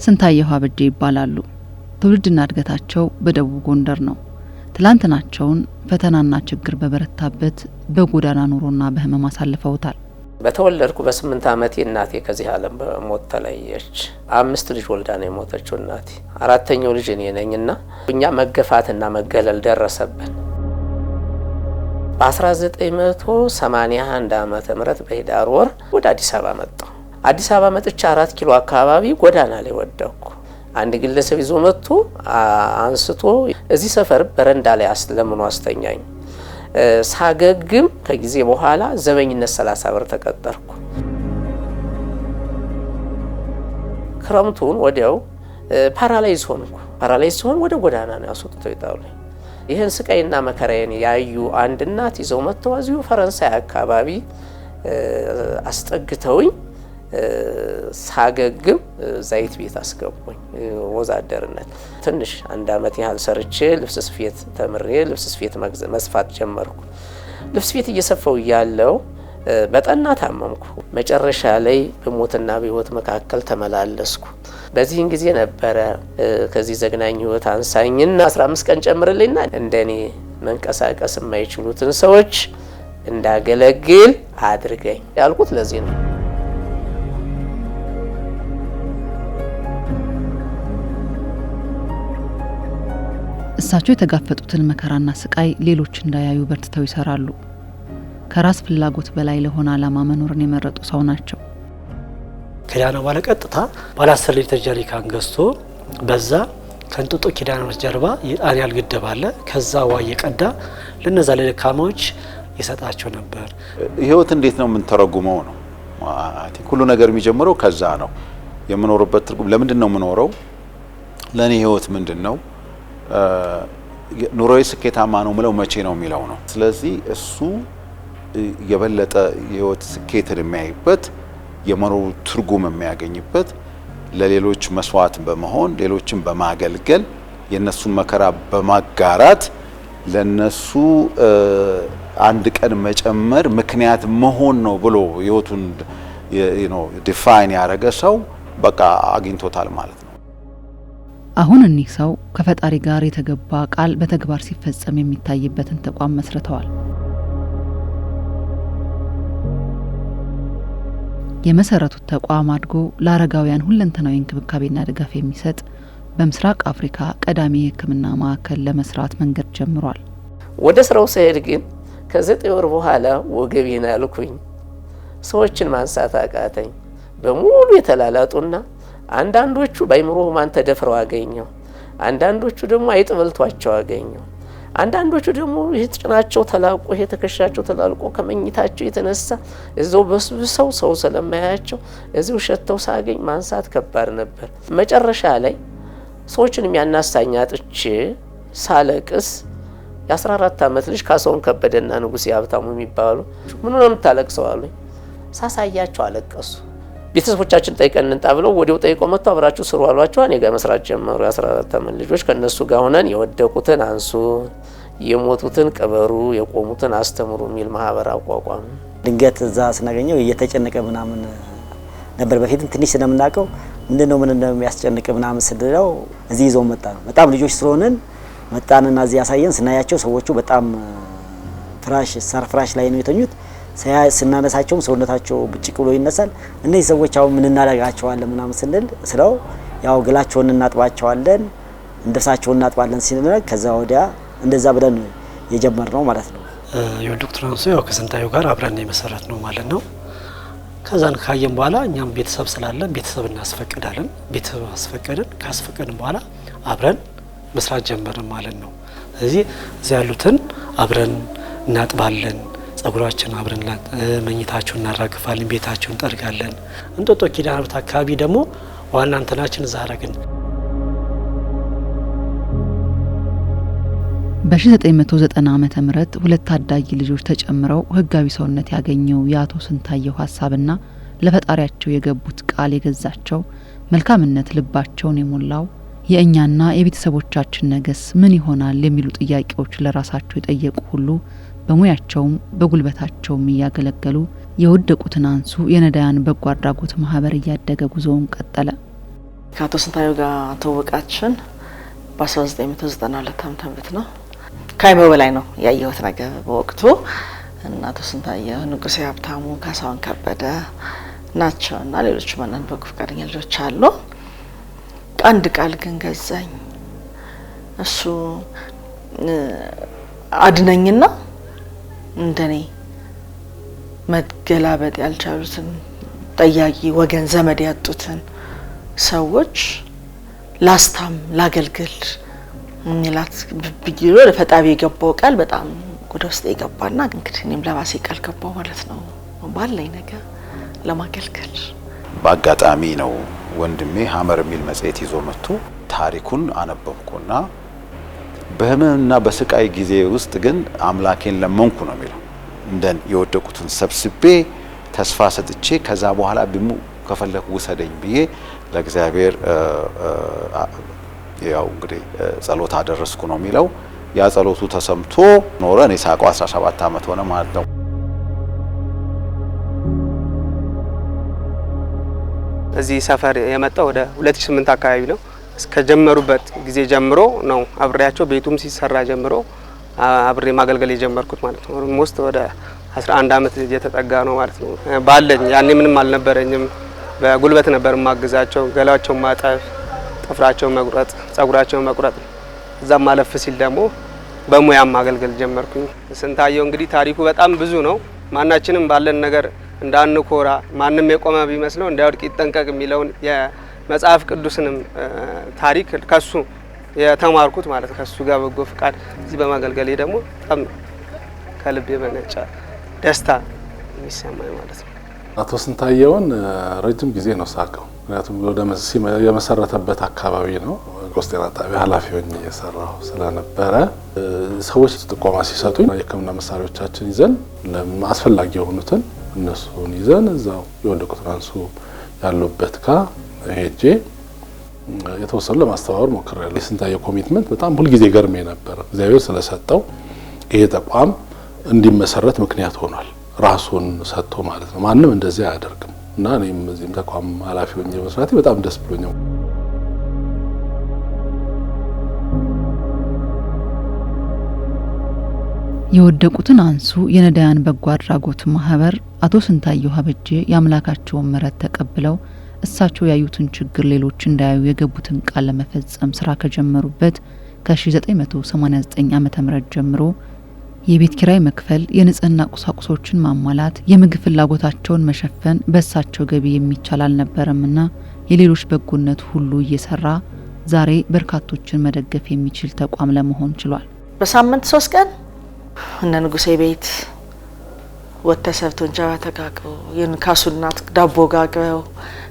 ስንታየሁ አበጄ ይባላሉ። ትውልድና እድገታቸው በደቡብ ጎንደር ነው። ትላንትናቸውን ፈተናና ችግር በበረታበት በጎዳና ኑሮና በህመም አሳልፈውታል። በተወለድኩ በ8 ዓመቴ እናቴ ከዚህ ዓለም በሞት ተለየች። 5 ልጅ ወልዳ ነው የሞተችው እናቴ። 4ኛው ልጅ እኔ ነኝና እኛ መገፋትና መገለል ደረሰብን። በ1981 ዓመተ ምህረት በህዳር ወር ወደ አዲስ አበባ መጣሁ። አዲስ አበባ መጥቼ 4 ኪሎ አካባቢ ጎዳና ላይ ወደቅኩ። አንድ ግለሰብ ይዞ መጥቶ አንስቶ እዚህ ሰፈር በረንዳ ላይ አስለምኖ አስተኛኝ። ሳገግም ከጊዜ በኋላ ዘበኝነት 30 ብር ተቀጠርኩ። ክረምቱን ወዲያው ፓራላይዝ ሆንኩ። ፓራላይዝ ሆን ወደ ጎዳና ነው ያስወጡት ይጣሉኝ። ይሄን ስቃይና መከራዬን ያዩ አንድ እናት ይዘው መጥተው እዚሁ ፈረንሳይ አካባቢ አስጠግተውኝ ሳገግም ዘይት ቤት አስገቡኝ። ወዛደርነት ትንሽ 1 ዓመት ያህል ሰርቼ ልብስ ስፌት ተምሬ ልብስ ስፌት መስፋት ጀመርኩ። ልብስ ስፌት እየሰፋው ያለው በጠና ታመምኩ። መጨረሻ ላይ በሞትና በህይወት መካከል ተመላለስኩ። በዚህን ጊዜ ነበረ ከዚህ ዘግናኝ ህይወት አንሳኝና 15 ቀን ጨምርልኝና እንደኔ መንቀሳቀስ የማይችሉትን ሰዎች እንዳገለግል አድርገኝ ያልኩት ለዚህ ነው። እሳቸው የተጋፈጡትን መከራና ስቃይ ሌሎች እንዳያዩ በርትተው ይሰራሉ። ከራስ ፍላጎት በላይ ለሆነ ዓላማ መኖርን የመረጡ ሰው ናቸው። ኪዳነ ባለ ቀጥታ ባለ 10 ሊትር ጀሪካን ገዝቶ በዛ ከንጥጦ ኪዳነ ጀርባ የጣኒያል ግድብ አለ። ከዛ ዋ እየቀዳ ለነዛ ለደካማዎች ይሰጣቸው ነበር። ህይወት እንዴት ነው የምንተረጉመው ነው? ሁሉ ነገር የሚጀምረው ከዛ ነው። የምኖርበት ትርጉም ለምንድን ነው የምኖረው? ለኔ ህይወት ምንድነው? ኑሮዬ ስኬታማ ነው ምለው መቼ ነው የሚለው ነው። ስለዚህ እሱ የበለጠ ህይወት ስኬትን የሚያይበት የመኖር ትርጉም የሚያገኝበት ለሌሎች መስዋዕት በመሆን ሌሎችን በማገልገል የነሱን መከራ በማጋራት ለነሱ አንድ ቀን መጨመር ምክንያት መሆን ነው ብሎ ህይወቱን ዲፋይን ያደረገ ሰው በቃ አግኝቶታል ማለት ነው። አሁን እኒህ ሰው ከፈጣሪ ጋር የተገባ ቃል በተግባር ሲፈጸም የሚታይበትን ተቋም መስርተዋል። የመሰረቱት ተቋም አድጎ ለአረጋውያን ሁለንተናዊ እንክብካቤና ድጋፍ የሚሰጥ በምስራቅ አፍሪካ ቀዳሚ የሕክምና ማዕከል ለመስራት መንገድ ጀምሯል። ወደ ስራው ሲሄድ ግን ከ9 ወር በኋላ ወገቤን አልኩኝ። ሰዎችን ማንሳት አቃተኝ። በሙሉ የተላላጡና አንዳንዶቹ ባይምሮ ማን ተደፍረው አገኘው። አንዳንዶቹ ደግሞ አይጥ በልቷቸው አገኘው። አንዳንዶቹ ደግሞ ይጭናቸው ተላቆ የተከሻቸው ተላልቆ ከመኝታቸው የተነሳ እዛው በስብሰው ሰው ስለማያቸው እዚሁ ሸተው ሳገኝ ማንሳት ከባድ ነበር። መጨረሻ ላይ ሰዎችን የሚያናሳኝ አጥቼ ሳለቅስ የ14 ዓመት ልጅ ካሳውን ከበደና ንጉስ ያብታሙ የሚባሉ ምን ነው የምታለቅሰው አሉኝ። ሳሳያቸው አለቀሱ። ቤተሰቦቻችን ጠይቀን እንጣ ብለው ወዲያው ጠይቀው መጥተው አብራችሁ ስሩ አሏቸው። እኔ ጋር መስራት ጀመሩ። የ14 ዓመት ልጆች ከነሱ ጋር ሆነን የወደቁትን አንሱ፣ የሞቱትን ቅበሩ፣ የቆሙትን አስተምሩ የሚል ማህበር አቋቋም። ድንገት እዛ ስናገኘው እየተጨነቀ ምናምን ነበር። በፊትም ትንሽ ስለምናቀው ምንድነው ምን እንደሚያስጨንቅ ምናምን ስለው እዚህ ይዘው መጣ ነው። በጣም ልጆች ስለሆነን መጣንና እዚህ ያሳየን። ስናያቸው ሰዎቹ በጣም ፍራሽ ላይ ነው የተኙት። ስናነሳቸውም ሰውነታቸው ብጭቅ ብሎ ይነሳል። እነዚህ ሰዎች አሁን ምን እናደርጋቸዋለን ምናምን ስንል ስለው ያው ግላቸውን እናጥባቸዋለን፣ እንደሳቸውን እናጥባለን ሲል ከዛ ወዲያ እንደዛ ብለን የጀመርነው ማለት ነው። የዶክተር አንሱ ያው ከስንታየሁ ጋር አብረን የመሰረት ነው ማለት ነው። ከዛን ካየን በኋላ እኛም ቤተሰብ ስላለን ቤተሰብ እናስፈቅዳለን። ቤተሰብ አስፈቀድን። ካስፈቀድን በኋላ አብረን መስራት ጀመርን ማለት ነው። ስለዚህ እዚያ ያሉትን አብረን እናጥባለን፣ ጸጉራችን አብረን መኝታቸውን እናራግፋለን፣ ቤታቸውን ጠርጋለን። እንጦጦ ኪዳነ ምሕረት አካባቢ ደግሞ ዋና እንትናችን እዛ አረግን። በ1990 ዓመተ ምህረት 2 ታዳጊ ልጆች ተጨምረው ህጋዊ ሰውነት ያገኘው የአቶ ስንታየሁ ሀሳብና ለፈጣሪያቸው የገቡት ቃል የገዛቸው መልካምነት ልባቸውን የሞላው የእኛና የቤተሰቦቻችን ነገስ ምን ይሆናል የሚሉ ጥያቄዎች ለራሳቸው የጠየቁ ሁሉ በሙያቸውም በጉልበታቸውም እያገለገሉ የወደቁትን አንሱ የነዳያን በጎ አድራጎት ማህበር እያደገ ጉዞውን ቀጠለ። ከአቶ ስንታየው ጋር ተወቃችን በ1992 ዓ.ም ነው። ከአይምሮ በላይ ነው ያየሁት ነገር በወቅቱ። እና አቶ ስንታየው፣ ንጉሴ ሀብታሙ፣ ካሳሁን ከበደ ናቸው እና ሌሎች ማንን በጎ ፈቃደኛ ልጆች አሉ። አንድ ቃል ግን ገዛኝ። እሱ አድነኝና እንደኔ መገላበጥ ያልቻሉትን ጠያቂ ወገን ዘመድ ያጡትን ሰዎች ላስታም ላገልግል ሚላት ቢግሎ ለፈጣሪ የገባው ቃል በጣም ወደ ውስጥ የገባና እንግዲህ እኔም ለራሴ ቃል ገባው ማለት ነው ባለኝ ነገር ለማገልገል። በአጋጣሚ ነው ወንድሜ ሀመር የሚል መጽሔት ይዞ መጥቶ ታሪኩን አነበብኩና በህመምና በስቃይ ጊዜ ውስጥ ግን አምላኬን ለመንኩ ነው የሚለው። እንደን የወደቁትን ሰብስቤ ተስፋ ሰጥቼ ከዛ በኋላ ቢሙ ከፈለኩ ውሰደኝ ብዬ ለእግዚአብሔር ያው እንግዲህ ጸሎት አደረስኩ ነው የሚለው። ያ ጸሎቱ ተሰምቶ ኖረ። እኔ ሳቀው 17 ዓመት ሆነ ማለት ነው። እዚህ ሰፈር የመጣው ወደ 2008 አካባቢ ነው። እስከጀመሩበት ጊዜ ጀምሮ ነው አብሬያቸው ቤቱም ሲሰራ ጀምሮ አብሬ ማገልገል የጀመርኩት ማለት ነው። ኦልሞስት ወደ 11 ዓመት እየተጠጋ ነው ማለት ነው። ባለኝ ያኔ ምንም አልነበረኝም። በጉልበት ነበር ማግዛቸው፣ ገላቸውን ማጠፍ፣ ጥፍራቸውን መቁረጥ፣ ጸጉራቸውን መቁረጥ። እዛም ማለፍ ሲል ደግሞ በሙያም ማገልገል ጀመርኩኝ። ስንታየው እንግዲህ ታሪኩ በጣም ብዙ ነው። ማናችንም ባለን ነገር እንዳንኮራ፣ ማንም የቆመ ቢመስለው እንዳይወድቅ ይጠንቀቅ የሚለውን የመጽሐፍ ቅዱስንም ታሪክ ከሱ የተማርኩት ማለት ከሱ ጋር በጎ ፍቃድ እዚህ በማገልገሌ ደግሞ በጣም ከልብ የመነጨ ደስታ የሚሰማኝ ማለት ነው። አቶ ስንታየውን ረጅም ጊዜ ነው ሳቀው። ምክንያቱም ወደ የመሰረተበት አካባቢ ነው ጎስጤና ጣቢያ ኃላፊ ሆኜ እየሰራሁ ስለነበረ ሰዎች ጥቆማ ሲሰጡኝ የሕክምና መሳሪያዎቻችን ይዘን አስፈላጊ የሆኑትን እነሱን ይዘን እዛው የወደቁትን አንሱ ያሉበት ሄጄ የተወሰኑ ለማስተባበር ሞክሬያለሁ። የስንታየው ኮሚትመንት በጣም ሁልጊዜ ገርሜ ነበር። እግዚአብሔር ስለሰጠው ይሄ ተቋም እንዲመሰረት ምክንያት ሆኗል። ራሱን ሰጥቶ ማለት ነው። ማንም እንደዚህ አያደርግም እና እኔም እዚህም ተቋም ኃላፊ ሆኜ መስራቴ በጣም ደስ ብሎኛል። የወደቁትን አንሱ የነዳያን በጎ አድራጎት ማህበር አቶ ስንታየው ሀበጄ የአምላካቸውን ምሕረት ተቀብለው እሳቸው ያዩትን ችግር ሌሎች እንዳያዩ የገቡትን ቃል ለመፈጸም ስራ ከጀመሩበት ከ1989 ዓመተ ምህረት ጀምሮ የቤት ኪራይ መክፈል፣ የንጽህና ቁሳቁሶችን ማሟላት፣ የምግብ ፍላጎታቸውን መሸፈን በእሳቸው ገቢ የሚቻል አልነበረምና የሌሎች በጎነት ሁሉ እየሰራ ዛሬ በርካቶችን መደገፍ የሚችል ተቋም ለመሆን ችሏል። በሳምንት 3 ቀን እነ ንጉሴ ቤት ወተሰርቶ እንጀራ ተጋግረው የንካሱ እናት ዳቦ ጋግረው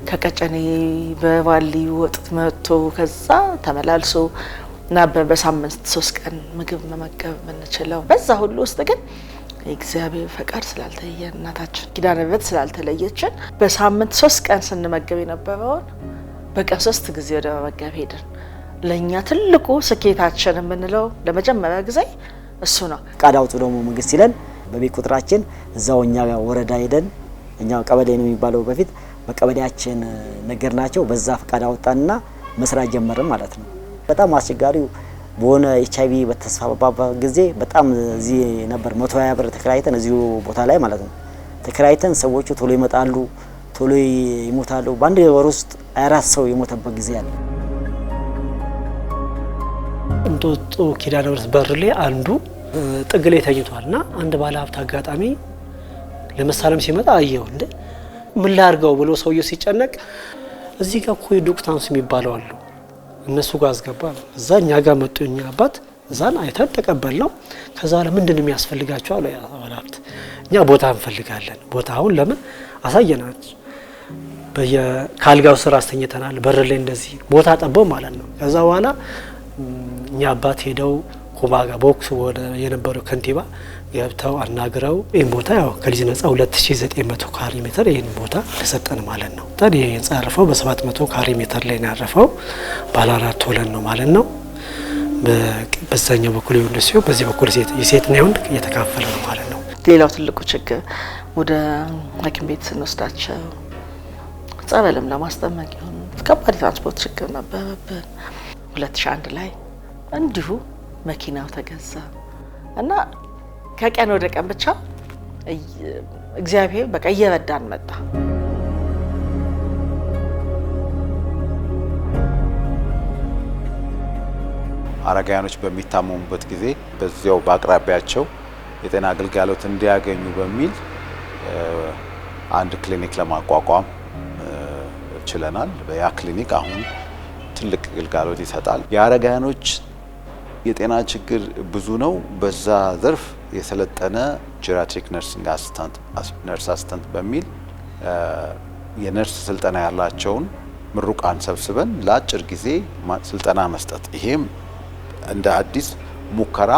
ከቀጨኔ በባሊ ወጥ መጥቶ ከዛ ተመላልሶ ነበር በሳምንት 3 ቀን ምግብ መመገብ የምንችለው። በዛ ሁሉ ውስጥ ግን እግዚአብሔር ፈቃድ ስላልተለየ እናታችን ኪዳነ ምሕረት ስላልተለየችን በሳምንት 3 ቀን ስንመገብ የነበረውን በቀን 3 ጊዜ ወደ መመገብ ሄድን። ለኛ ትልቁ ስኬታችን የምንለው ለመጀመሪያ ጊዜ እሱ ነው። ፈቃድ አውጡ ደግሞ መንግስት ይለን በቤት ቁጥራችን እዛው እኛ ወረዳ ሄደን እኛ ቀበሌ ነው የሚባለው በፊት በቀበሌያችን ነገርናቸው። በዛ ፈቃድ አወጣንና መስራት ጀመርን ማለት ነው። በጣም አስቸጋሪው በሆነ HIV በተስፋፋበት ጊዜ በጣም እዚህ ነበር 120 ብር ተከራይተን እዚሁ ቦታ ላይ ማለት ነው ተከራይተን ሰዎቹ ቶሎ ይመጣሉ፣ ቶሎ ይሞታሉ። በአንድ ወር ውስጥ 4 ሰው የሞተበት ጊዜ አለ። እንጦጦ ኪዳነ ምሕረት በር ላይ አንዱ ጥግ ላይ ተኝቷልና አንድ ባለ ሀብት አጋጣሚ ለመሳለም ሲመጣ አየው። እንደ ምን ላርገው ብሎ ሰውየው ሲጨነቅ እዚህ ጋር እኮ ዶክታንስ የሚባለው አሉ እነሱ ጋር አስገባ። እዛ እኛ ጋር መጡ። እኛ አባት እዛን አይተን ተቀበልነው። ከዛ ለምንድነው የሚያስፈልጋቸው አለ ባለ ሀብት። እኛ ቦታ እንፈልጋለን። ቦታውን ለምን አሳየናቸው። በየካልጋው ስራ አስተኝተናል። በር ላይ እንደዚህ ቦታ ጠበው ማለት ነው። ከዛ በኋላ እኛ አባት ሄደው ኩባ ጋር ቦክስ ወደ የነበረው ከንቲባ ገብተው አናግረው ይሄን ቦታ ያው ከሊዝ ነጻ 2900 ካሬ ሜትር ይሄን ቦታ ተሰጠን ማለት ነው። ታዲያ ይሄን ጻርፈው በ700 ካሬ ሜትር ላይ ያረፈው ባለ 4 ወለል ነው ማለት ነው። በዛኛው በኩል ይሁን ሲሆን በዚህ በኩል የሴትና የወንድ እየተካፈለ ነው ማለት ነው። ሌላው ትልቁ ችግር ወደ ሐኪም ቤት ስንወስዳቸው ጸበልም ለማስጠመቅ ይሁን ከባድ ትራንስፖርት ችግር ነበረብን። 2001 ላይ እንዲሁ መኪናው ተገዛ እና ከቀን ወደ ቀን ብቻ እግዚአብሔር በቃ እየረዳን መጣ። አረጋውያኖች በሚታመሙበት ጊዜ በዚያው በአቅራቢያቸው የጤና አገልግሎት እንዲያገኙ በሚል አንድ ክሊኒክ ለማቋቋም ችለናል። ያ ክሊኒክ አሁን ትልቅ አገልግሎት ይሰጣል። የአረጋውያኖች የጤና ችግር ብዙ ነው። በዛ ዘርፍ የሰለጠነ ጄሪያትሪክ ነርሲንግ አሲስታንት በሚል የነርስ ስልጠና ያላቸውን ምሩቃን ሰብስበን ለአጭር ጊዜ ስልጠና መስጠት፣ ይሄም እንደ አዲስ ሙከራ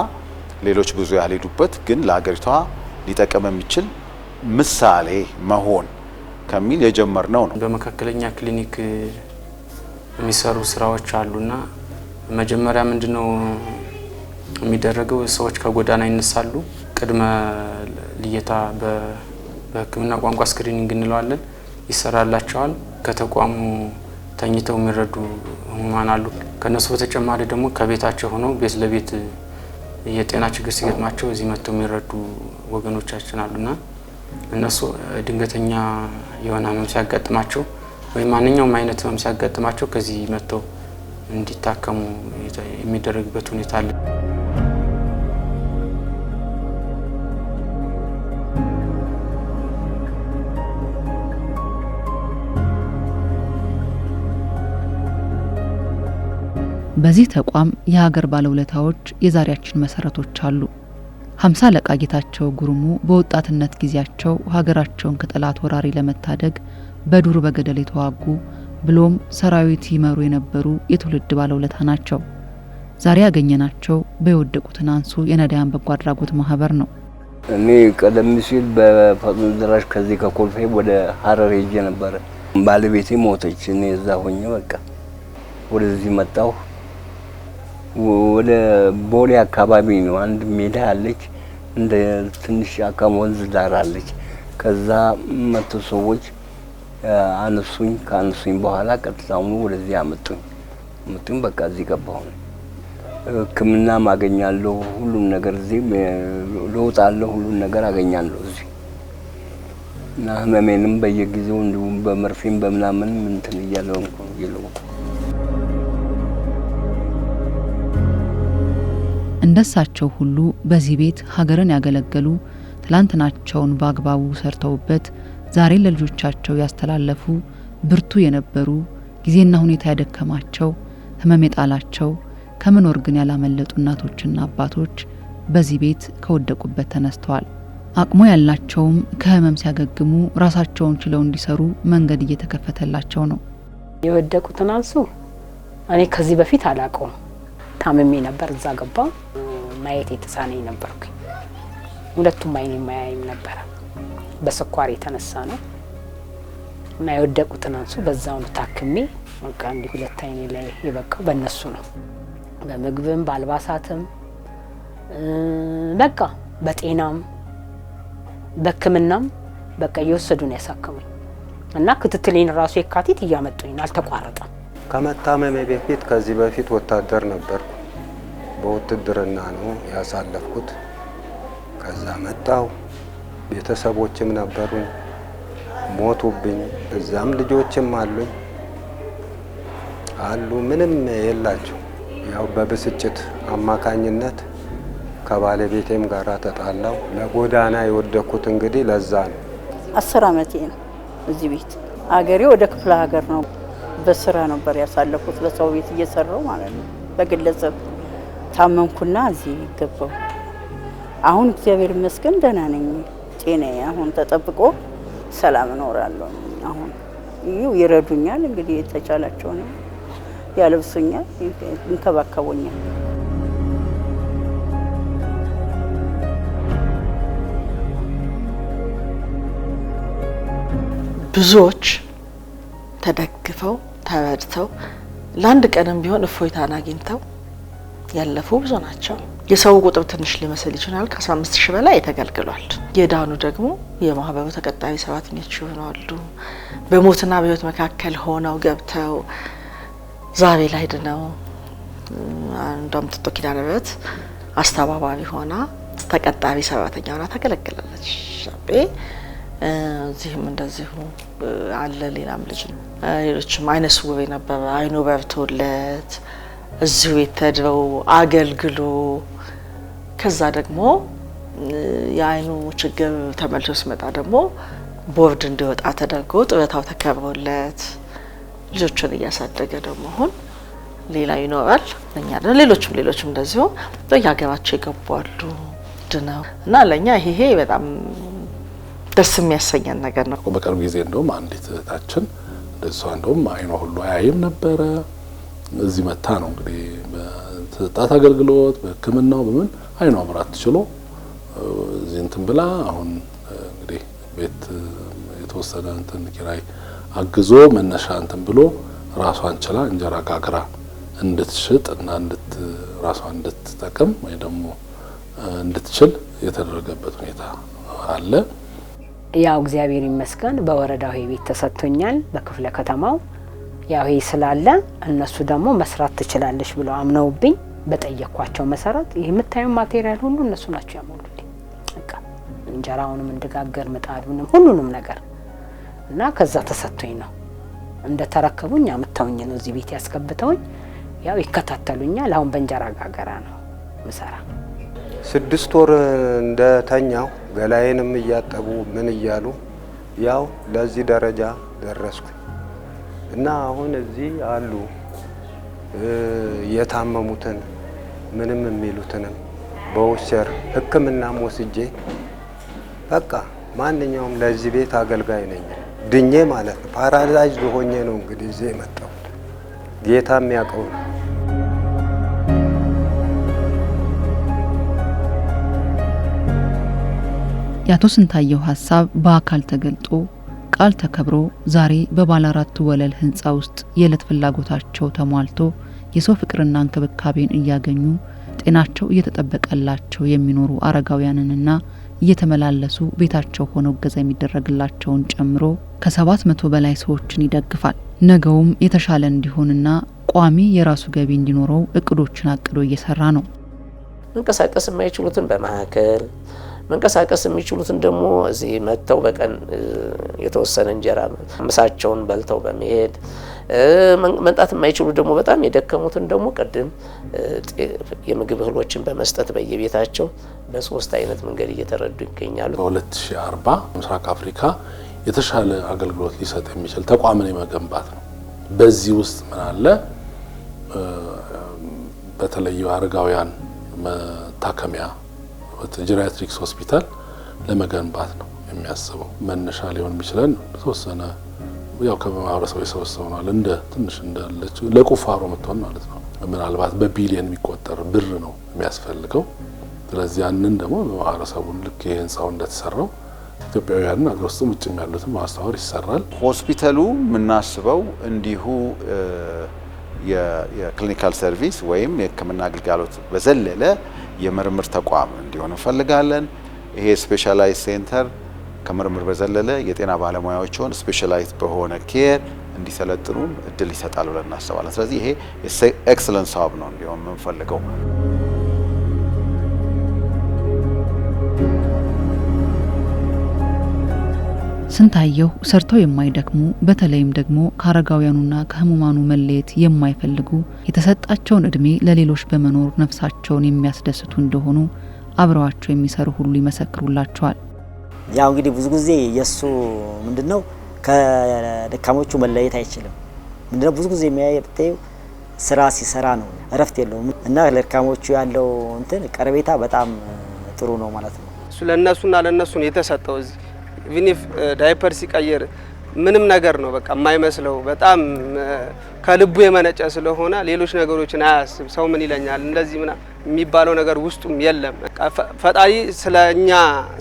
ሌሎች ብዙ ያልሄዱበት ግን ለሀገሪቷ ሊጠቅም የሚችል ምሳሌ መሆን ከሚል የጀመርነው ነው። በመካከለኛ ክሊኒክ የሚሰሩ ስራዎች አሉና መጀመሪያ ምንድነው የሚደረገው? ሰዎች ከጎዳና ይነሳሉ። ቅድመ ልየታ በሕክምና ቋንቋ ስክሪኒንግ እንለዋለን ይሰራላቸዋል። ከተቋሙ ተኝተው የሚረዱ ህሙማን አሉ። ከነሱ በተጨማሪ ደግሞ ከቤታቸው ሆነው ቤት ለቤት የጤና ችግር ሲገጥማቸው እዚህ መጥተው የሚረዱ ወገኖቻችን አሉና እነሱ ድንገተኛ የሆነ ህመም ሲያጋጥማቸው ወይ ማንኛውም አይነት ህመም ሲያጋጥማቸው ከዚህ መጥተው እንዲታከሙ የሚደረግበት ሁኔታ አለ። በዚህ ተቋም የሀገር ባለውለታዎች የዛሬያችን መሰረቶች አሉ። 50 አለቃ ጌታቸው ጉርሙ በወጣትነት ጊዜያቸው ሀገራቸውን ከጠላት ወራሪ ለመታደግ በዱር በገደል የተዋጉ ብሎም ሰራዊት ይመሩ የነበሩ የትውልድ ባለውለታ ናቸው። ዛሬ ያገኘናቸው በየወደቁትን አንሱ የነዳያን በጎ አድራጎት ማህበር ነው። እኔ ቀደም ሲል በፈጥኖ ደራሽ ከዚህ ከኮልፌ ወደ ሀረር ሄጄ ነበር። ባለቤቴ ሞተች። እኔ እዛ ሆኜ በቃ ወደዚህ መጣሁ። ወደ ቦሌ አካባቢ ነው አንድ ሜዳ አለች፣ እንደ ትንሽ አካም ወንዝ ዳር አለች። ከዛ መቶ ሰዎች አነሱኝ። ካነሱኝ በኋላ ቀጥታውኑ ወደዚህ አመጡኝ። በቃ እዚህ ገባሁ። ሕክምና ማገኛለሁ፣ ሁሉም ነገር እዚህ ለውጣለሁ፣ ሁሉም ነገር አገኛለሁ እዚህ እና ህመሜንም በየጊዜው እንዲሁም በመርፌም በምናምን እንትን እያለው ይለው እንደሳቸው ሁሉ በዚህ ቤት ሀገርን ያገለገሉ ትላንትናቸውን በአግባቡ ሰርተውበት ዛሬ ለልጆቻቸው ያስተላለፉ ብርቱ የነበሩ ጊዜና ሁኔታ ያደከማቸው ህመም የጣላቸው ከመኖር ግን ያላመለጡ እናቶችና አባቶች በዚህ ቤት ከወደቁበት ተነስተዋል። አቅሙ ያላቸውም ከህመም ሲያገግሙ ራሳቸውን ችለው እንዲሰሩ መንገድ እየተከፈተላቸው ነው። የወደቁትን አንሱ እኔ ከዚህ በፊት አላውቀውም። ታምሜ ነበር፣ እዛ ገባ። ማየት የተሳነኝ ነበርኩኝ። ሁለቱም አይኔ ማያይም ነበር። በስኳር የተነሳ ነው እና የወደቁትን አንሱ በዛው ታክሜ በቃ እንዲህ ሁለት አይኔ ላይ የበቃው በእነሱ ነው። በምግብም በአልባሳትም በቃ በጤናም በሕክምናም በቃ እየወሰዱ ነው ያሳከሙኝ እና ክትትሌን ራሱ የካቲት እያመጡኝ አልተቋረጠም። ከመታመሜ በፊት ከዚህ በፊት ወታደር ነበርኩ። በውትድርና ነው ያሳለፍኩት። ከዛ መጣው። ቤተሰቦችም ነበሩኝ፣ ሞቱብኝ። እዛም ልጆችም አሉ ምንም የላቸው። ያው በብስጭት አማካኝነት ከባለቤቴም ጋራ ተጣላው። ለጎዳና የወደኩት እንግዲህ ለዛ ነው። 10 አመቴ ነው እዚህ ቤት። አገሬ ወደ ክፍለ ሀገር ነው። በስራ ነበር ያሳለፉት፣ በሰው ቤት እየሰራው ማለት ነው። በግለሰብ ታመምኩና እዚህ ገባው። አሁን እግዚአብሔር ይመስገን ደህና ነኝ። ጤናዬ አሁን ተጠብቆ ሰላም እኖራለሁ። አሁን ይረዱኛል፣ እንግዲህ የተቻላቸው ነው ያለብሱኛል፣ እንከባከቡኛል። ብዙዎች ተደግፈው ተረድተው ለአንድ ቀንም ቢሆን እፎይታን አግኝተው ያለፉ ብዙ ናቸው። የሰው ቁጥር ትንሽ ሊመስል ይችላል። ከ15,000 በላይ ተገልግሏል። የዳኑ ደግሞ የማህበሩ ተቀጣሪ ሰራተኞች ይሆናሉ። በሞትና በህይወት መካከል ሆነው ገብተው ዛሬ ላይ ድነው አንዷም ጥጦ ኪዳነ ምህረት አስተባባሪ ሆና ተቀጣሪ ሰራተኛ ሆና ተገለገለች። ሻቤ እዚህም እንደዚሁ አለ። ሌላም ልጅ ሌሎችም አይነ ስውር የነበረ አይኑ በርቶለት እዚሁ የተድረው አገልግሎ ከዛ ደግሞ የአይኑ ችግር ተመልሶ ሲመጣ ደግሞ ቦርድ እንዲወጣ ተደርጎ ጡረታው ተከብሮለት ልጆቹን እያሳደገ ደግሞ አሁን ሌላ ይኖራል። እኛ ደግሞ ሌሎችም እንደዚሁ በየሀገራቸው ይገባሉ ድነው እና ለኛ ይሄ በጣም ደስ የሚያሰኘን ነገር ነው። በቅርብ ጊዜ እንደውም አንዲት እህታችን እንደሷ እንደውም አይኗ ሁሉ አያይም ነበረ። እዚህ መታ ነው እንግዲህ በተጣጣ አገልግሎት በሕክምናው በምን አይኗ ማብራት ትችሎ እዚህ እንትን ብላ አሁን እንግዲህ ቤት የተወሰነ እንትን ኪራይ አግዞ መነሻ እንትን ብሎ ራሷን ችላ እንጀራ ጋግራ እንድትሽጥ እና ራሷን እንድትጠቀም ወይ ደግሞ እንድትችል የተደረገበት ሁኔታ አለ። ያው እግዚአብሔር ይመስገን በወረዳው ቤት ተሰጥቶኛል። በክፍለ ከተማው ያው ይሄ ስላለ እነሱ ደግሞ መስራት ትችላለሽ ብለው አምነውብኝ በጠየኳቸው መሰረት ይሄ የምታዩ ማቴሪያል ሁሉ እነሱ ናቸው ያሞሉልኝ። በቃ እንጀራውንም እንድጋገር ምጣዱንም ሁሉንም ነገር እና ከዛ ተሰጥቶኝ ነው እንደ ተረከቡኝ አመጣውኝ ነው እዚህ ቤት ያስከብተውኝ ያው ይከታተሉኛል። አሁን በእንጀራ ጋገራ ነው ምሰራ። 6 ወር እንደተኛው ገላዬንም እያጠቡ ምን እያሉ ያው ለዚህ ደረጃ ደረስኩ እና አሁን እዚህ አሉ የታመሙትን ምንም የሚሉትንም በውሰር ሕክምናም ወስጄ በቃ ማንኛውም ለዚህ ቤት አገልጋይ ነኝ ድኜ ማለት ነው። ፓራላይዝ ሆኜ ነው እንግዲህ እዚህ የመጣሁት። ጌታ የሚያውቀው ነው። የአቶ ስንታየው ሀሳብ በአካል ተገልጦ ቃል ተከብሮ ዛሬ በባለ 4 ወለል ህንጻ ውስጥ የዕለት ፍላጎታቸው ተሟልቶ የሰው ፍቅርና እንክብካቤን እያገኙ ጤናቸው እየተጠበቀላቸው የሚኖሩ አረጋውያንንና እየተመላለሱ ቤታቸው ሆነው ገዛ የሚደረግላቸውን ጨምሮ ከ700 በላይ ሰዎችን ይደግፋል። ነገውም የተሻለ እንዲሆንና ቋሚ የራሱ ገቢ እንዲኖረው እቅዶችን አቅዶ እየሰራ ነው። መንቀሳቀስ የማይችሉትን በማከል መንቀሳቀስ የሚችሉትን ደግሞ እዚህ መጥተው በቀን የተወሰነ እንጀራ ምሳቸውን በልተው በመሄድ መንጣት የማይችሉ ደግሞ በጣም የደከሙትን ደግሞ ቀደም የምግብ እህሎችን በመስጠት በየቤታቸው በ3 አይነት መንገድ እየተረዱ ይገኛሉ። በ2040 ምስራቅ አፍሪካ የተሻለ አገልግሎት ሊሰጥ የሚችል ተቋምን የመገንባት ነው። በዚህ ውስጥ ምን አለ? በተለይ አረጋውያን መታከሚያ ጄሪያትሪክስ ሆስፒታል ለመገንባት ነው የሚያስበው። መነሻ ሊሆን የሚችለን ተወሰነ ያው ከማህበረሰቡ የሰበሰበው ነው እንደ ትንሽ እንዳለች ለቁፋሮ መጥቷል ማለት ነው። ምናልባት በቢሊየን የሚቆጠር ብር ነው የሚያስፈልገው። ስለዚህ ያንን ደግሞ በማህበረሰቡ ልክ የህንጻው እንደተሰራው ኢትዮጵያውያንን አገር ውስጥም ውጭም ያሉትን ማስተዋወር ይሰራል። ሆስፒታሉ የምናስበው እንዲሁ የክሊኒካል ሰርቪስ ወይም የሕክምና አገልግሎት በዘለለ የምርምር ተቋም እንዲሆን እንፈልጋለን። ይሄ ስፔሻላይዝ ሴንተር ከምርምር በዘለለ የጤና ባለሙያዎችን ስፔሻላይዝ በሆነ ኬር እንዲሰለጥኑ እድል ይሰጣል ብለን እናስባለን። ስለዚህ ይሄ ኤክሰለንስ ሀብ ነው እንዲሆን የምንፈልገው። ስንታየው ሰርተው የማይደክሙ በተለይም ደግሞ ከአረጋውያኑና ከህሙማኑ መለየት የማይፈልጉ የተሰጣቸውን እድሜ ለሌሎች በመኖር ነፍሳቸውን የሚያስደስቱ እንደሆኑ አብረዋቸው የሚሰሩ ሁሉ ይመሰክሩላቸዋል። ያው እንግዲህ ብዙ ጊዜ የሱ ምንድነው ከደካሞቹ መለየት አይችልም። ምንድነው ብዙ ጊዜ የሚያየው ስራ ሲሰራ ነው፣ እረፍት የለውም እና ለደካሞቹ ያለው እንትን ቀረቤታ በጣም ጥሩ ነው ማለት ነው። እሱ ለነሱና ለነሱ ነው የተሰጠው። እዚህ ቪኒፍ ዳይፐር ሲቀየር ምንም ነገር ነው በቃ የማይመስለው በጣም ከልቡ የመነጨ ስለሆነ ሌሎች ነገሮችን አያስብ። ሰው ምን ይለኛል እንደዚህ ምና የሚባለው ነገር ውስጡም የለም። በቃ ፈጣሪ ስለኛ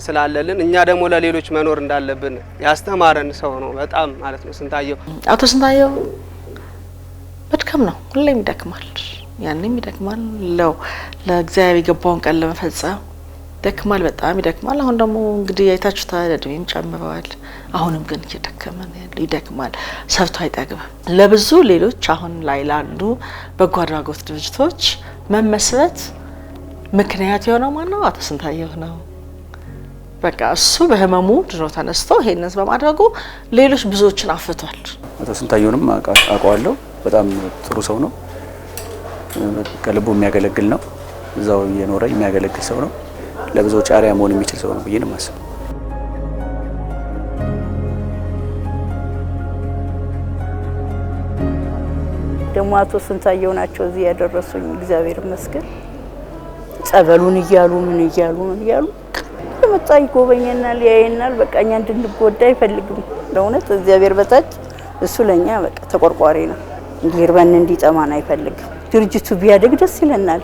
ስላለልን እኛ ደግሞ ለሌሎች መኖር እንዳለብን ያስተማረን ሰው ነው በጣም ማለት ነው ስንታየው። አቶ ስንታየው መድከም ነው፣ ሁሌም ይደክማል። ያንንም ይደክማል። ለእግዚአብሔር የገባውን ቃል ለመፈጸም ደክማል፣ በጣም ይደክማል። አሁን ደግሞ እንግዲህ አይታችሁታል፣ እድሜም ጨምረዋል። አሁንም ግን እየደከመ ነው ያለው፣ ይደክማል፣ ሰርቶ አይጠግብም። ለብዙ ሌሎች አሁን ላይ ላሉ በጎ አድራጎት ድርጅቶች መመስረት ምክንያት የሆነው ማነው? አቶ ስንታየሁ ነው። በቃ እሱ በህመሙ ድሮ ተነስቶ ይሄንን በማድረጉ ሌሎች ብዙዎችን አፍቷል። አቶ ስንታየሁንም አውቀዋለሁ። በጣም ጥሩ ሰው ነው። ከልቡ የሚያገለግል ነው። እዛው እየኖረ የሚያገለግል ሰው ነው። ለብዙዎች አርአያ መሆን የሚችል ሰው ነው ብዬ ነው የማስበው። ደግሞ አቶ ስንታየሁ ናቸው እዚህ ያደረሱኝ። እግዚአብሔር ይመስገን። ጸበሉን እያሉ ምን እያሉ መጣ ይጎበኘናል፣ ያየናል። በቃ እኛ እንድንጎዳ አይፈልግም። ለእውነት እግዚአብሔር በታች እሱ ለኛ በቃ ተቆርቋሪ ነው። እንዲርበን እንዲጠማን አይፈልግም። ድርጅቱ ቢያድግ ደስ ይለናል።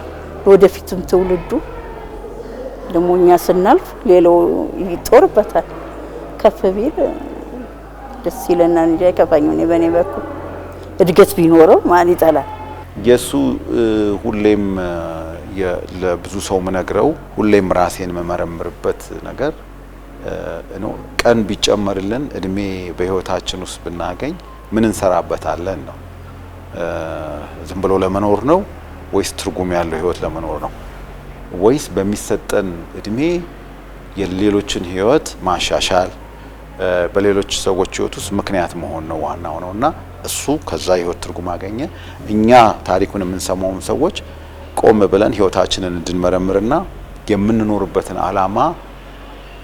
ወደፊትም ትውልዱ ደግሞ እኛ ስናልፍ ሌላው ይጦርበታል። ከፍ ቢል ደስ ይለናል እንጂ አይከፋኝም። እኔ በኔ በኩል እድገት ቢኖረው ማን ይጠላል? የሱ ሁሌም ለብዙ ሰው ምነግረው ሁሌም ራሴን መመረምርበት ነገር ነው። ቀን ቢጨመርልን እድሜ በህይወታችን ውስጥ ብናገኝ ምን እንሰራበታለን ነው? ዝም ብሎ ለመኖር ነው ወይስ ትርጉም ያለው ህይወት ለመኖር ነው? ወይስ በሚሰጠን እድሜ የሌሎችን ህይወት ማሻሻል በሌሎች ሰዎች ህይወት ውስጥ ምክንያት መሆን ነው ዋናው ነውና እሱ ከዛ ህይወት ትርጉም አገኘ። እኛ ታሪኩን የምንሰማውን ሰዎች ቆም ብለን ህይወታችንን እንድንመረምርና የምንኖርበትን አላማ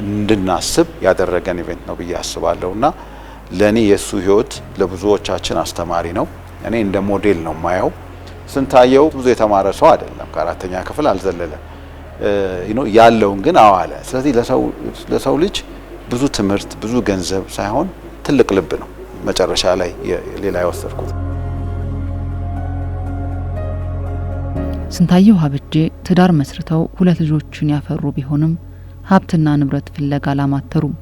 እንድናስብ ያደረገን ኢቨንት ነው ብዬ አስባለሁና ለኔ የሱ ህይወት ለብዙዎቻችን አስተማሪ ነው። እኔ እንደ ሞዴል ነው ማየው። ስንታየሁ ብዙ የተማረ ሰው አይደለም፣ ከአራተኛ ክፍል አልዘለለም ያለውን ግን አዋለ። ስለዚህ ለሰው ልጅ ብዙ ትምህርት ብዙ ገንዘብ ሳይሆን ትልቅ ልብ ነው መጨረሻ ላይ ሌላ ያወሰድኩት። ስንታየሁ አብጄ ትዳር መስርተው 2 ልጆችን ያፈሩ ቢሆንም ሀብትና ንብረት ፍለጋ አላማተሩም።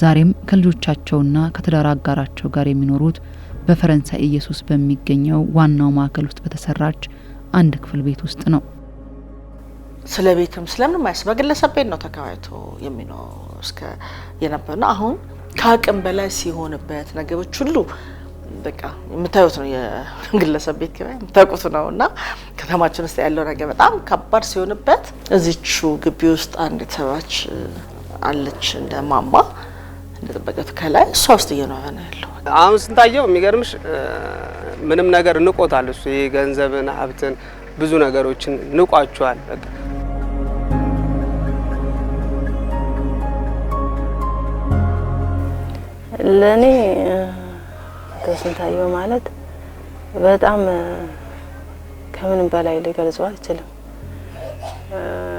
ዛሬም ከልጆቻቸውና ከትዳር አጋራቸው ጋር የሚኖሩት በፈረንሳይ ኢየሱስ በሚገኘው ዋናው ማዕከል ውስጥ በተሰራች አንድ ክፍል ቤት ውስጥ ነው። ስለ ቤትም ስለምንም አይስ በግለሰብ ቤት ነው ተከራይቶ የሚኖር እስከ የነበረና አሁን ከአቅም በላይ ሲሆንበት ነገሮች ሁሉ በቃ የምታዩት ነው። የግለሰብ ቤት ኪራይ የምታውቁት ነውና ከተማችን ውስጥ ያለው ነገር በጣም ከባድ ሲሆንበት እዚቹ ግቢ ውስጥ አንድ የተሰራች አለች እንደ ማማ እንደ ጥበቃት ከላይ እሷ ውስጥ እየኖረ ነው ያለው። አሁን ስንታየሁ የሚገርምሽ ምንም ነገር ንቆታል። እሱ የገንዘብን ሀብትን ብዙ ነገሮችን ንቋቸዋል። በቃ ለኔ ስንታየሁ ማለት በጣም ከምንም በላይ ሊገልጸው አልችልም።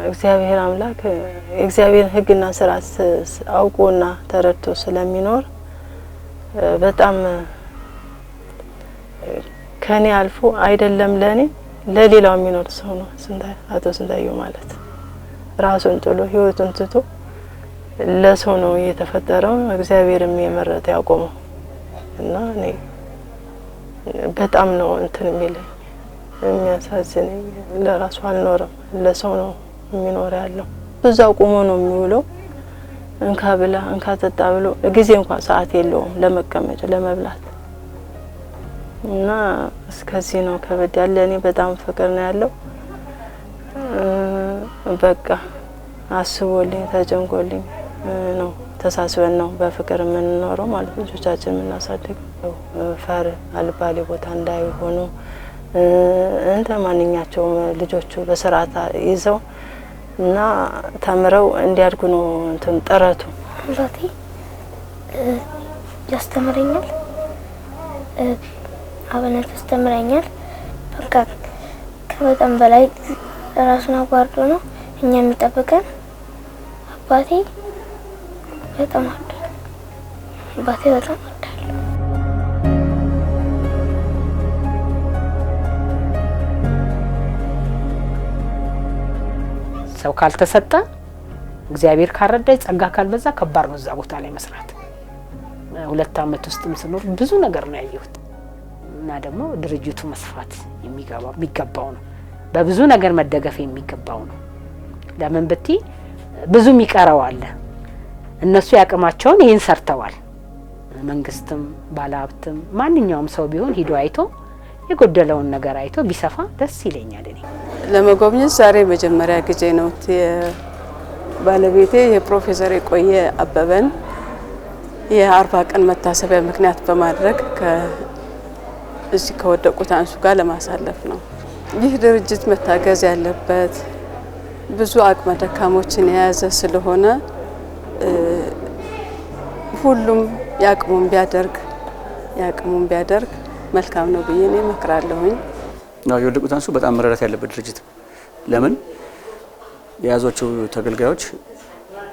እግዚአብሔር አምላክ የእግዚአብሔር ሕግና ስርዓት አውቆና ተረድቶ ስለሚኖር በጣም ከኔ አልፎ አይደለም ለኔ ለሌላው የሚኖር ሰው ነው አቶ ስንታየሁ ማለት። ራሱን ጥሎ ህይወቱን ትቶ ለሰው ነው የተፈጠረው። እግዚአብሔርም የመረጠ ያቆመው እና እኔ በጣም ነው እንትን የሚለኝ የሚያሳዝነኝ። ለራሱ አልኖረም፣ ለሰው ነው የሚኖር ያለው። እዛው ቆሞ ነው የሚውለው። እንካ ብላ እንካ ጠጣ ብሎ ጊዜ እንኳን ሰዓት የለውም ለመቀመጥ ለመብላት እና እስከዚህ ነው ከበድ ያለ። እኔ በጣም ፍቅር ነው ያለው። በቃ አስቦልኝ ተጨንቆልኝ ነው ተሳስበን ነው በፍቅር የምንኖረው ማለት ልጆቻችን የምናሳድግ። ፈር አልባሌ ቦታ እንዳይሆኑ እንደ ማንኛቸው ልጆቹ በስርዓት ይዘው እና ተምረው እንዲያድጉ ነው እንትን ጥረቱ። ዛቴ ያስተምረኛል፣ አብነት ያስተምረኛል። በቃ ከበጣም በላይ ራሱን አጓርዶ ነው እኛ የሚጠብቀን። አባቴ በጣም ወዳለሁ፣ አባቴ በጣም ወዳለሁ። ሰው ካልተሰጠ እግዚአብሔር ካረዳይ ጸጋ ካልበዛ ከባድ ነው እዛ ቦታ ላይ መስራት። 2 አመት ውስጥም ስኖር ብዙ ነገር ነው ያየሁት እና ደግሞ ድርጅቱ መስፋት የሚገባው ነው። በብዙ ነገር መደገፍ የሚገባው ነው። ለምን ብቲ ብዙም ይቀረዋል። እነሱ ያቅማቸውን ይህን ሰርተዋል። መንግስትም ባለሀብትም ማንኛውም ሰው ቢሆን ሂዶ አይቶ የጎደለውን ነገር አይቶ ቢሰፋ ደስ ይለኛል። እኔ ለመጎብኘት ዛሬ መጀመሪያ ጊዜ ነው። ባለቤቴ የፕሮፌሰር የቆየ አበበን የ40 ቀን መታሰቢያ ምክንያት በማድረግ እዚህ ከወደቁት አንሱ ጋር ለማሳለፍ ነው። ይህ ድርጅት መታገዝ ያለበት ብዙ አቅመ ደካሞችን የያዘ ስለሆነ ሁሉም ያቅሙን ቢያደርግ መልካም ነው ብዬ እኔ እመክራለሁኝ። የወደቁት አንሱ በጣም መረዳት ያለበት ድርጅት ነው። ለምን የያዟቸው ተገልጋዮች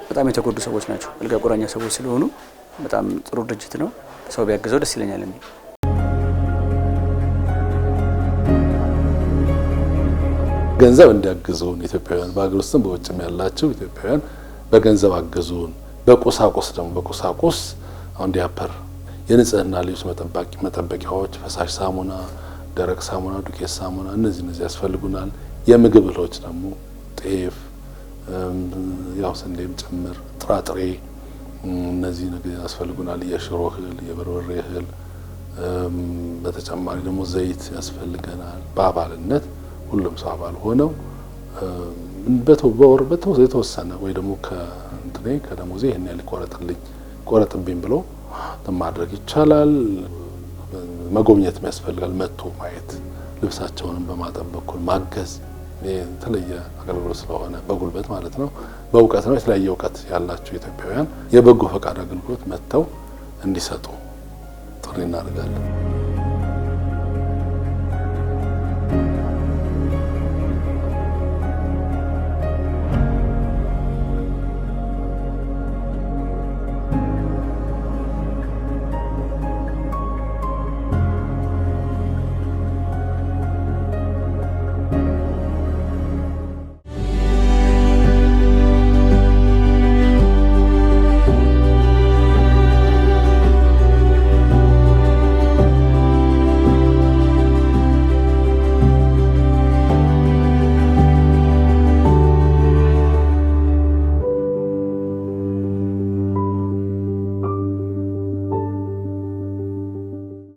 በጣም የተጎዱ ሰዎች ናቸው። አልጋ ቁራኛ ሰዎች ስለሆኑ በጣም ጥሩ ድርጅት ነው። ሰው ቢያግዘው ደስ ይለኛል። እኔ ገንዘብ እንዲያግዙን ኢትዮጵያውያን በአገር ውስጥም በውጭም ያላቸው ኢትዮጵያውያን በገንዘብ አግዙን። በቁሳቁስ ደግሞ በቁሳቁስ አሁን ዲያፐር የንጽህና ልብስ መጠበቂያዎች፣ ፈሳሽ ሳሙና፣ ደረቅ ሳሙና፣ ዱቄት ሳሙና እነዚህ ያስፈልጉናል። የምግብ እህሎች ደግሞ ጤፍ፣ ያው ስንዴም ጭምር ጥራጥሬ እነዚህ ነገር ያስፈልጉናል። የሽሮ እህል፣ የበርበሬ እህል በተጨማሪ ደግሞ ዘይት ያስፈልገናል። በአባልነት ሁሉም ሰው አባል ሆነው በወር የተወሰነ ወይ ደግሞ ከደሞዜ ይሄን ያህል ቆረጥብኝ ብሎ ማድረግ ይቻላል። መጎብኘት ያስፈልጋል። መጥቶ ማየት፣ ልብሳቸውንም በማጠብ በኩል ማገዝ የተለየ አገልግሎት ስለሆነ በጉልበት ማለት ነው፣ በእውቀት ነው። የተለያየ እውቀት ያላቸው ኢትዮጵያውያን የበጎ ፈቃድ አገልግሎት መጥተው እንዲሰጡ ጥሪ እናደርጋለን።